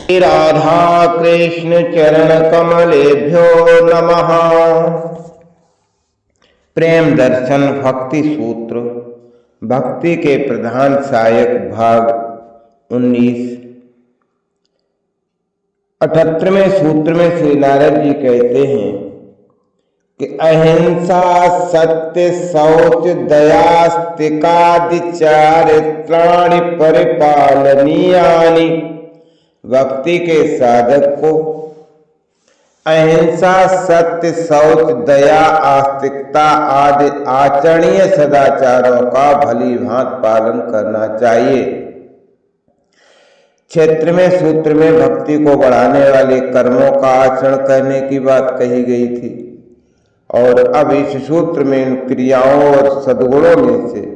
श्री राधा कृष्ण चरण कमलेभ्यो नमः। प्रेम दर्शन भक्ति सूत्र, भक्ति के प्रधान सहायक, भाग 19। 78वें सूत्र में श्री नारद जी कहते हैं कि अहिंसा, सत्य, शौच, दया, स्तिकादि चारित्राणि परिपालनीयानि। भक्ति के साधक को अहिंसा, सत्य, शौच, दया, आस्तिकता आदि आचरणीय सदाचारों का भली भांति पालन करना चाहिए। क्षेत्र में सूत्र में भक्ति को बढ़ाने वाले कर्मों का आचरण करने की बात कही गई थी, और अब इस सूत्र में इन क्रियाओं और सद्गुणों में से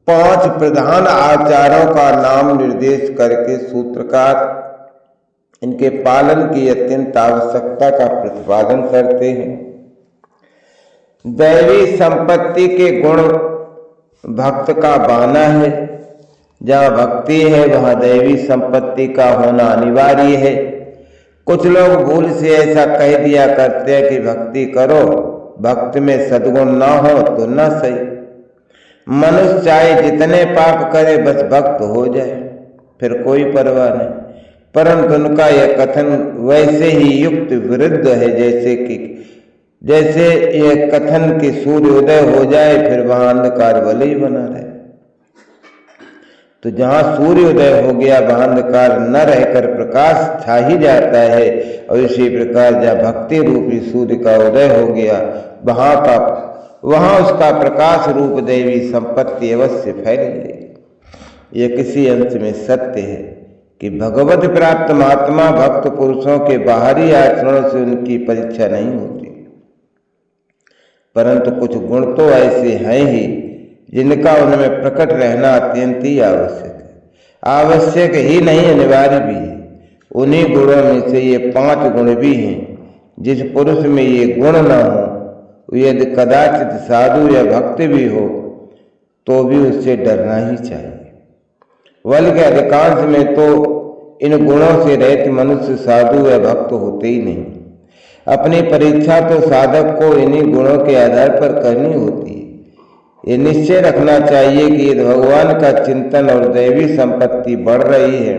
5 प्रधान आचारों का नाम निर्देश करके सूत्रकार इनके पालन की अत्यंत आवश्यकता का प्रतिपादन करते हैं। दैवी संपत्ति के गुण भक्त का बाना है। जहाँ भक्ति है वहाँ दैवी संपत्ति का होना अनिवार्य है। कुछ लोग भूल से ऐसा कह दिया करते हैं कि भक्ति करो, भक्त में सद्गुण ना हो तो न सही। मनुष्य चाहे जितने पाप करे बस भक्त हो जाए, फिर कोई परवाह नहीं। परंतु उनका यह कथन वैसे ही युक्त विरुद्ध है जैसे यह कथन कि सूर्योदय हो जाए फिर वहां अंधकार भले ही बना रहे। तो जहां सूर्योदय हो गया वहां अंधकार न रहकर प्रकाश छा ही जाता है, और इसी प्रकार जहाँ भक्ति रूपी सूर्य का उदय हो गया वहां उसका प्रकाश रूप दैवी संपत्ति अवश्य फैल जाएगी। यह किसी अंश में सत्य है कि भगवत प्राप्त महात्मा भक्त पुरुषों के बाहरी आचरणों से उनकी परीक्षा नहीं होती, परंतु कुछ गुण तो ऐसे हैं ही जिनका उनमें प्रकट रहना अत्यंत ही आवश्यक ही नहीं, अनिवार्य भी है। उन्हीं गुणों में से ये 5 गुण भी हैं। जिस पुरुष में ये गुण न हो, यदि कदाचित साधु या भक्त भी हो तो भी उससे डरना ही चाहिए। बल्कि अधिकांश में तो इन गुणों से रहित मनुष्य साधु या भक्त होते ही नहीं। अपनी परीक्षा तो साधक को इन्हीं गुणों के आधार पर करनी होती है। ये निश्चय रखना चाहिए कि यदि भगवान का चिंतन और दैवी संपत्ति बढ़ रही है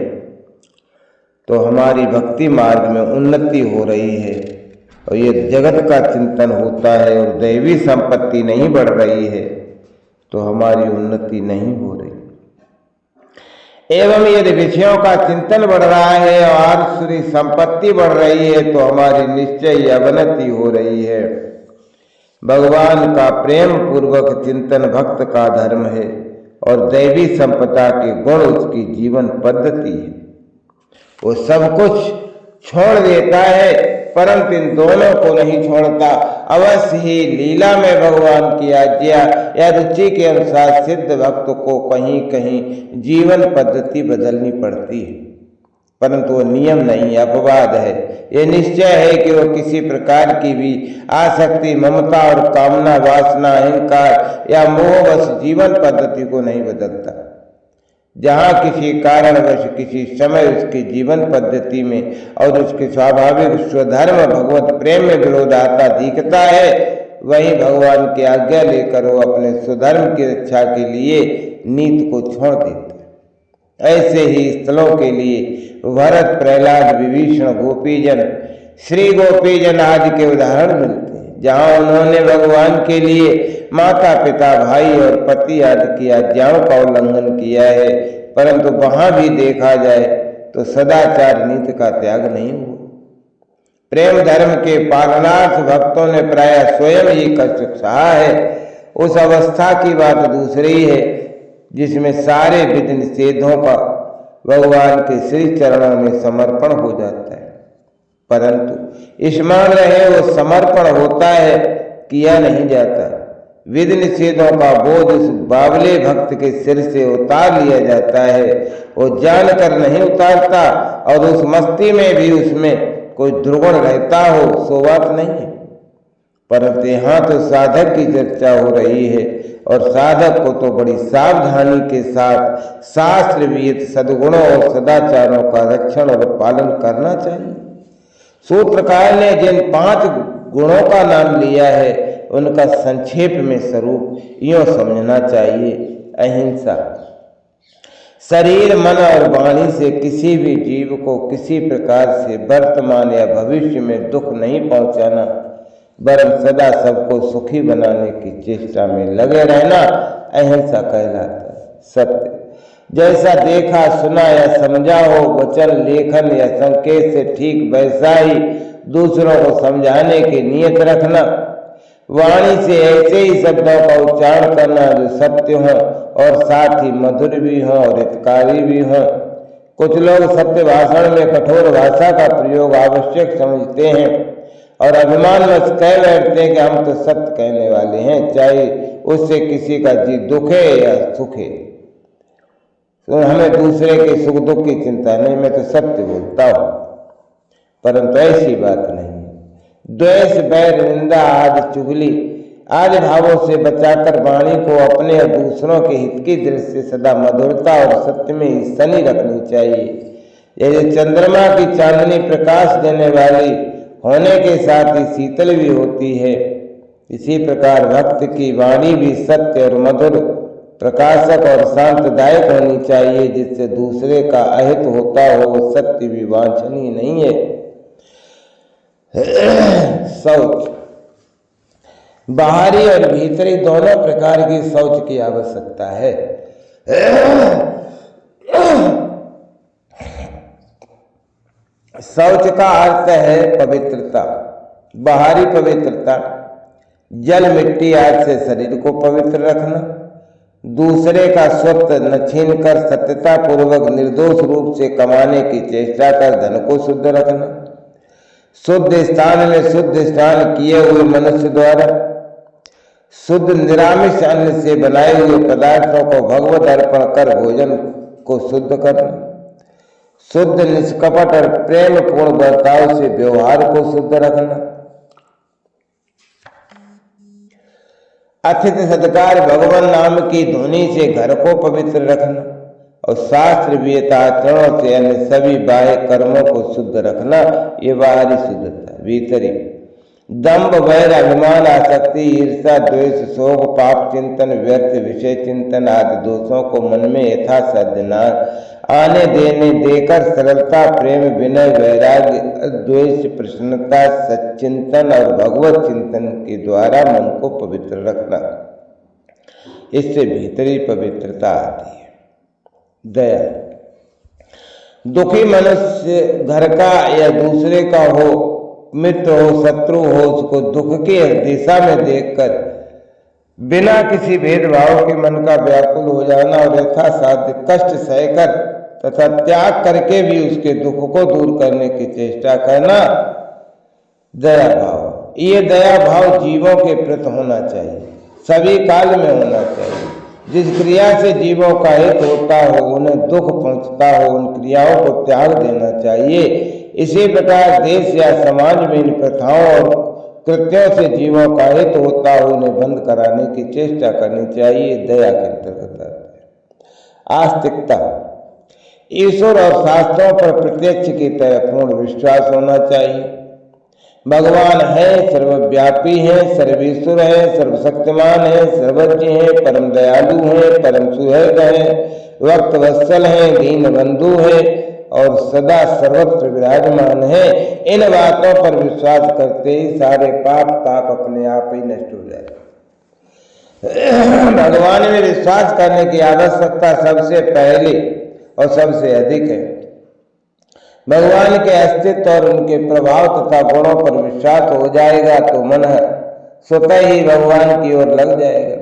तो हमारी भक्ति मार्ग में उन्नति हो रही है, और ये जगत का चिंतन होता है और दैवी संपत्ति नहीं बढ़ रही है तो हमारी उन्नति नहीं हो रही। एवं यदि विषयों का चिंतन बढ़ रहा है और आसुरी संपत्ति बढ़ रही है तो हमारी निश्चय अवनति हो रही है। भगवान का प्रेम पूर्वक चिंतन भक्त का धर्म है और दैवी संपदा के गुण उसकी जीवन पद्धति है। वो सब कुछ छोड़ देता है, परंतु इन दोनों को नहीं छोड़ता। अवश्य ही लीला में भगवान की आज्ञा या रुचि के अनुसार सिद्ध भक्त को कहीं कहीं जीवन पद्धति बदलनी पड़ती है, परंतु वो नियम नहीं, अपवाद है। ये निश्चय है कि वो किसी प्रकार की भी आसक्ति, ममता और कामना, वासना, अहंकार या मोहवश जीवन पद्धति को नहीं बदलता। जहाँ किसी कारणवश किसी समय उसकी जीवन पद्धति में और उसके स्वाभाविक स्वधर्म भगवत प्रेम में विरोध आता दिखता है, वही भगवान की आज्ञा लेकर वो अपने स्वधर्म की रक्षा के लिए नीति को छोड़ देता है। ऐसे ही स्थलों के लिए भरत, प्रहलाद, विभीषण, गोपीजन, श्री गोपीजन आदि के उदाहरण मिलते हैं, जहाँ उन्होंने भगवान के लिए माता पिता, भाई और पति आदि की आज्ञाओं का उल्लंघन किया है, परंतु वहां भी देखा जाए तो सदाचार नीति का त्याग नहीं हुआ। प्रेम धर्म के पालनार्थ भक्तों ने प्राय स्वयं ही कष्ट सहा है। उस अवस्था की बात दूसरी है जिसमें सारे विधि निषेधों का भगवान के श्री चरणों में समर्पण हो जाता है, परंतु स्मरण रहे वो समर्पण होता है, किया नहीं जाता। विधि निषेधों का बोझ उस बावले भक्त के सिर से उतार लिया जाता है। वो जानकर नहीं उतारता, और उस मस्ती में भी उसमें कोई दुर्गुण रहता हो सो बात नहीं है। परंतु यहाँ तो साधक की चर्चा हो रही है और साधक को तो बड़ी सावधानी के साथ शास्त्र विहित सद्गुणों और सदाचारों का रक्षण और पालन करना चाहिए। सूत्रकार ने जिन 5 गुणों का नाम लिया है उनका संक्षेप में स्वरूप यूं समझना चाहिए। अहिंसा, शरीर मन और वाणी से किसी भी जीव को किसी प्रकार से वर्तमान या भविष्य में दुख नहीं पहुंचाना, वरन सदा सबको सुखी बनाने की चेष्टा में लगे रहना अहिंसा कहलाता है। सत्य, जैसा देखा सुना या समझा हो वचन लेखन या संकेत से ठीक वैसा ही दूसरों को समझाने की नियत रखना। वाणी से ऐसे ही शब्दों का उच्चारण करना जो सत्य हो और साथ ही मधुर भी हो और हितकारी भी हो। कुछ लोग सत्य भाषण में कठोर भाषा का प्रयोग आवश्यक समझते हैं और अभिमानवश कह बैठते हैं कि हम तो सत्य कहने वाले हैं, चाहे उससे किसी का जी दुखे या सुखे। तो हमें दूसरे के सुख दुख की चिंता नहीं, मैं तो सत्य बोलता हूँ। परंतु ऐसी बात नहीं। द्वेष, बैर, निंदा आदि चुगली आदि भावों से बचाकर वाणी को अपने और दूसरों के हित की दृष्टि से सदा मधुरता और सत्य में ही सनी रखनी चाहिए। जैसे चंद्रमा की चांदनी प्रकाश देने वाली होने के साथ ही शीतल भी होती है, इसी प्रकार भक्त की वाणी भी सत्य और मधुर, प्रकाशक और शांतदायक होनी चाहिए, जिससे दूसरे का अहित होता हो वो सत्य भी वांछनीय नहीं है। शौच, बाहरी और भीतरी दोनों प्रकार की शौच की आवश्यकता है। शौच का अर्थ है पवित्रता। बाहरी पवित्रता, जल मिट्टी आदि से शरीर को पवित्र रखना, दूसरे का स्वत्व न छीनकर सत्यता पूर्वक निर्दोष रूप से कमाने की चेष्टा कर धन को शुद्ध रखना, शुद्ध स्थान में शुद्ध स्नान किए हुए मनुष्य द्वारा शुद्ध निरामिष अन्न से बनाए हुए पदार्थों को भगवत अर्पण कर भोजन को शुद्ध करना, शुद्ध निष्कपट और प्रेम पूर्ण बर्ताव से व्यवहार को शुद्ध रखना, अतिथि सत्कार भगवान नाम की ध्वनि से घर को पवित्र रखना और शास्त्र विहित आचरणों से अन्य सभी बाह्य कर्मों को शुद्ध रखना, ये बाहरी शुद्धता। भीतरी दंभ, वैर, अभिमान, आसक्ति, ईर्षा, द्वेष, शोक, पाप चिंतन, व्यर्थ विषय चिंतन आदि दोषों को मन में यथासाध्य न आने देकर सरलता, प्रेम, विनय, वैराग्य, द्वेष, प्रसन्नता, सच्चिंतन और भगवत चिंतन के द्वारा मन को पवित्र रखना, इससे भीतरी पवित्रता आती है। दया, दुखी मनुष्य घर का या दूसरे का हो, मित्र हो, शत्रु हो, उसको दुख की दिशा में देखकर बिना किसी भेदभाव के मन का व्याकुल हो जाना और यथासाध्य कष्ट सहकर तथा त्याग करके भी उसके दुख को दूर करने की चेष्टा करना दया भाव। ये दया भाव जीवों के प्रति होना चाहिए, सभी काल में होना चाहिए। जिस क्रिया से जीवों का हित होता हो, उन्हें दुख पहुंचता हो, उन क्रियाओं को त्याग देना चाहिए। इसी प्रकार देश या समाज में इन प्रथाओं और कृत्यों से जीवों का हित होता हो, उन्हें बंद कराने की चेष्टा करनी चाहिए। दया के अंतर्गत आते हैं। आस्तिकता, ईश्वर और शास्त्रों पर प्रत्यक्ष की तरह पूर्ण विश्वास होना चाहिए। भगवान है, सर्वव्यापी है, सर्वेश्वर है, सर्वशक्तिमान है, सर्वज्ञ है, परम दयालु है, परम सुहृद है, वक्त वत्सल है, दीन बंधु है और सदा सर्वत्र विराजमान है। इन बातों पर विश्वास करते ही सारे पाप ताप अपने आप ही नष्ट हो जाते। भगवान में विश्वास करने की आवश्यकता सबसे पहले और सबसे अधिक है। भगवान के अस्तित्व और उनके प्रभाव तथा गुणों पर विश्वास हो जाएगा तो मन स्वतः ही भगवान की ओर लग जाएगा।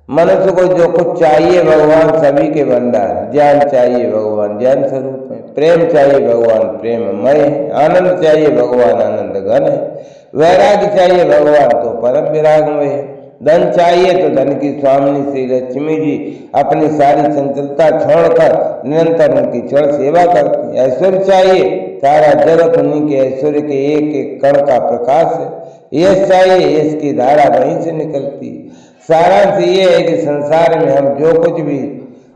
मनुष्य को जो कुछ चाहिए भगवान सभी के भंडार, ज्ञान चाहिए भगवान ज्ञान स्वरूप है, प्रेम चाहिए भगवान प्रेममय है, आनंद चाहिए भगवान आनंद घन है, वैराग्य चाहिए भगवान तो परम विरागमय है, धन चाहिए तो धन की स्वामिनी श्री लक्ष्मी जी अपनी सारी चंचलता छोड़कर निरंतर उनकी चरण सेवा करती है। ऐश्वर्य चाहिए, सारा जगत उन्हीं के ऐश्वर्य के एक एक कण का प्रकाश है। यश चाहिए, यश की धारा वहीं से निकलती। सारांश ये है कि संसार में हम जो कुछ भी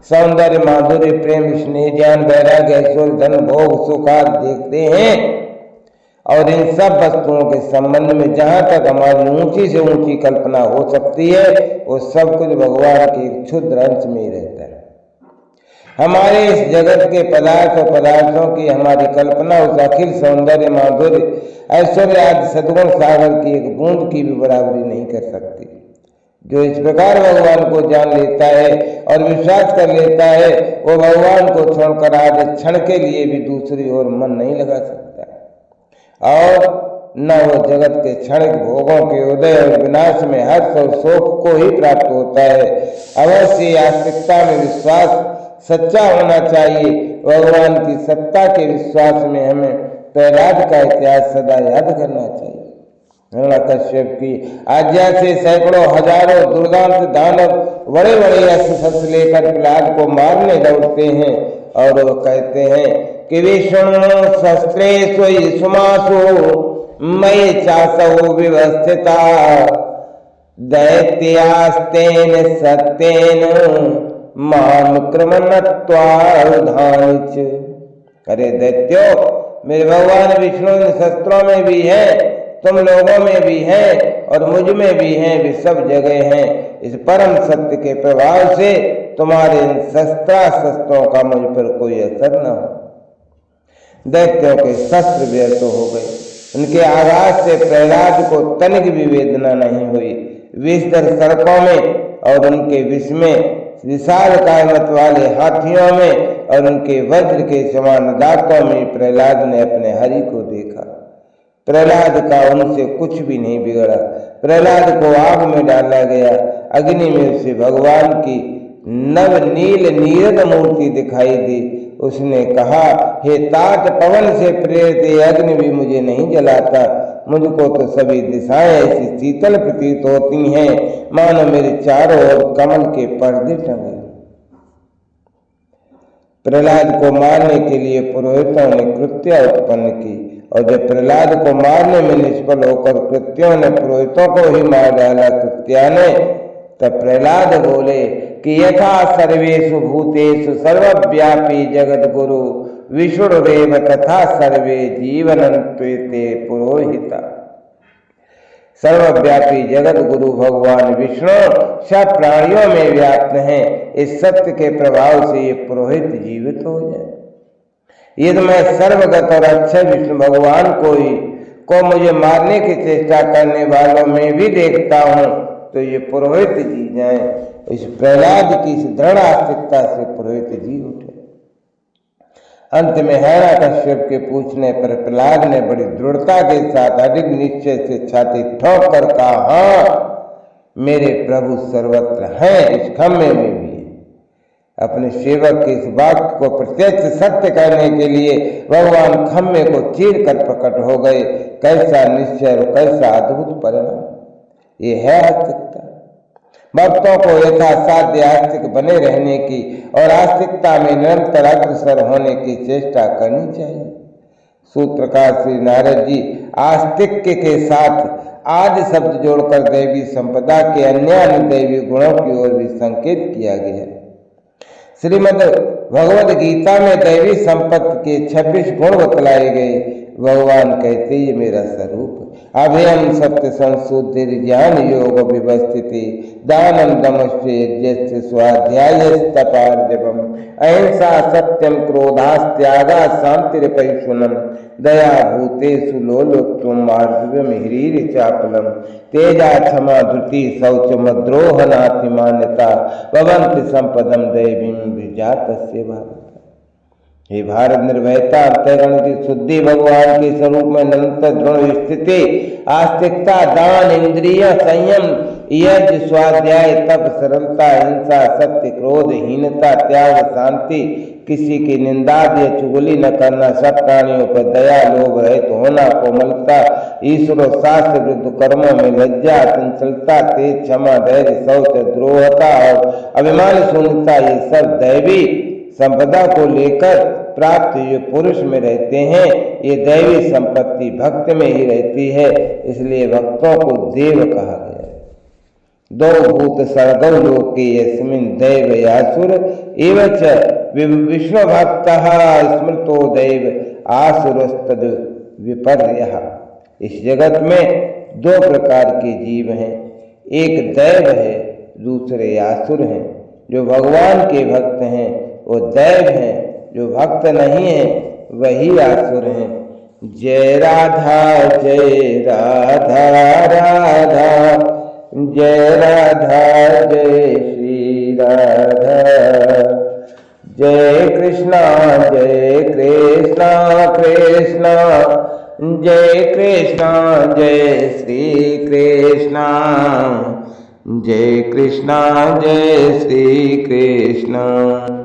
सौंदर्य, माधुर्य, प्रेम, स्नेह, ज्ञान, वैराग्य, ऐश्वर्य, धन, भोग, सुख आदि देखते हैं, और इन सब वस्तुओं के संबंध में जहाँ तक हमारी ऊंची से ऊंची कल्पना हो सकती है, वो सब कुछ भगवान के एक क्षुद्र अंश में ही रहता है। हमारे इस जगत के पदार्थ और पदार्थों की हमारी कल्पना उस अखिल सौंदर्य, माधुर्य, ऐश्वर्य आदि सद्गुण सागर की एक बूंद की भी बराबरी नहीं कर सकती। जो इस प्रकार भगवान को जान लेता है और विश्वास कर लेता है, वो भगवान को छोड़कर आज क्षण के लिए भी दूसरी ओर मन नहीं लगा सकता, और न वो जगत के क्षणिक भोगों के उदय और विनाश में हर्ष और शोक को ही प्राप्त होता है। अवश्य आस्तिकता में विश्वास सच्चा होना चाहिए। भगवान की सत्ता के विश्वास में हमें प्रहलाद का इतिहास सदा याद करना चाहिए। हिरण्यकश्यप की आज्ञा से सैकड़ों हजारों दुर्दांत दानव बड़े बड़े अस्त्र शस्त्र लेकर प्रहलाद को मारने दौड़ते हैं, और वो कहते हैं कि विष्णु शस्त्रेषु सुमासु मयि चासौ विवस्थिता दैत्यास्तेन सत्येन माम क्रमणत्वारुधानिच। अरे दैत्यो, मेरे भगवान विष्णु इन शस्त्रों में भी है, तुम लोगों में भी हैं, और मुझ में भी हैं, वे सब जगह हैं। इस परम सत्य के प्रभाव से तुम्हारे इन शस्त्रों का मुझ पर कोई असर न हो। दैत्यों के शस्त्र व्यर्थ हो गए। उनके आघात से प्रहलाद को तनिक भी वेदना नहीं हुई। विषधर सर्पों में और उनके विष में, विशाल कायमत वाले हाथियों में और उनके वज्र के समान दांतों में प्रहलाद ने अपने हरि को देखा। प्रहलाद का उनसे कुछ भी नहीं बिगड़ा। प्रहलाद को आग में डाला गया। अग्नि में उसे भगवान की नव नील नीरद मूर्ति दिखाई दी। उसने कहा, हे तात, पवन से प्रेरित ये अग्नि भी मुझे नहीं जलाता। मुझको तो सभी दिशाएं ऐसी शीतल प्रतीत होती हैं, मानो मेरे चारों ओर कमल के पर्दे टंगे। प्रहलाद को मारने के लिए पुरोहितों ने कृत्या उत्पन्न की, और जब प्रहलाद को मारने में निष्फल होकर कृत्यों ने पुरोहितों को ही मार डाला, कृत्या ने, तब प्रहलाद बोले कि यथा सर्वेषु भूतेषु सर्वव्यापी जगत गुरु विष्णुरेव तथा सर्वे जीवनन्त्वेते पुरोहिता। सर्वव्यापी जगत गुरु भगवान विष्णु सब प्राणियों में व्याप्त हैं। इस सत्य के प्रभाव से ये पुरोहित जीवित हो जाए। यदि मैं सर्वगत और अच्छे विष्णु भगवान को मुझे मारने की चेष्टा करने वालों में भी देखता हूँ, तो ये पुरोहित जी जाए। इस प्रहलाद की इस दृढ़ आस्तिकता से पुरोहित जी उठे। अंत में हिरण्यकश्यप के पूछने पर प्रहलाद ने बड़ी दृढ़ता के साथ अडिग निश्चय से छाती ठोक कर कहा, हाँ, मेरे प्रभु सर्वत्र हैं, इस खम्मे में भी। अपने सेवक के इस वाक्य को प्रत्यक्ष सत्य करने के लिए भगवान खम्मे को चीर कर प्रकट हो गए। कैसा निश्चय और कैसा अद्भुत परिणाम! ये है आस्तिकता। भक्तों को यथासाध्य आस्तिक बने रहने की और आस्तिकता में निरंतर अग्रसर होने की चेष्टा करनी चाहिए। सूत्रकार श्री नारद जी आस्तिक्य के साथ आदि शब्द जोड़कर दैवी संपदा के अन्य दैवी गुणों की ओर भी संकेत किया गया है। श्रीमद् भगवद गीता में दैवी संपत्ति के 26 गुण बतलाए गए। भगवान कहते ये मेरा स्वरूप अभयम सत्य संशुद्धि ज्ञान योग विवस्थिति दानम दमश्च यज्ञ स्वाध्यायस्तपार्जवम अहिंसा सत्यम क्रोधास्त्यागा शांतिरपैशुनम दया भूतेषु लोलुप्त्वम मार्जव्यम ह्रीर चापलम तेजा क्षमा धृति शौच मद्रोह नातिमान्यता भवन्ति संपदम दैवीं विजातस्य भारत। हे भारत, निर्भयता, अंतःकरण की शुद्धि, भगवान के स्वरूप में निरंतर दृढ़ स्थिति, आस्तिकता, दान, इंद्रिय संयम, यज्ञ, स्वाध्याय, तप, सरलता, हिंसा, सत्य, क्रोध, हीनता, त्याग, शांति, किसी की निंदा या चुगली न करना, सब प्राणियों पर दया, लोभ रहित होना, कोमलता, ईश्वर और शास्त्र विरुद्ध कर्मों में लज्जा, चंचलता, तेज, क्षमा, धैर्य, शौच, द्रोहता और अभिमान शून्यता, ये सब दैवी संपदा को लेकर प्राप्त जो पुरुष में रहते हैं ये दैवी संपत्ति भक्त में ही रहती है, इसलिए भक्तों को देव कहा गया। दो भूत सर्गौ लोके यस्मिन् दैव यासुर एवच विष्णु भक्तः स्मृतो दैव आसुरस्तद विपर्यः। इस जगत में दो प्रकार के जीव हैं, एक दैव है, दूसरे आसुर हैं। जो भगवान के भक्त हैं वो दैव हैं, जो भक्त नहीं है वही आसुर हैं। जय राधा राधा, जय राधा जय श्री राधा, जय कृष्णा कृष्णा, जय कृष्णा जय श्री कृष्णा, जय कृष्णा जय श्री कृष्णा।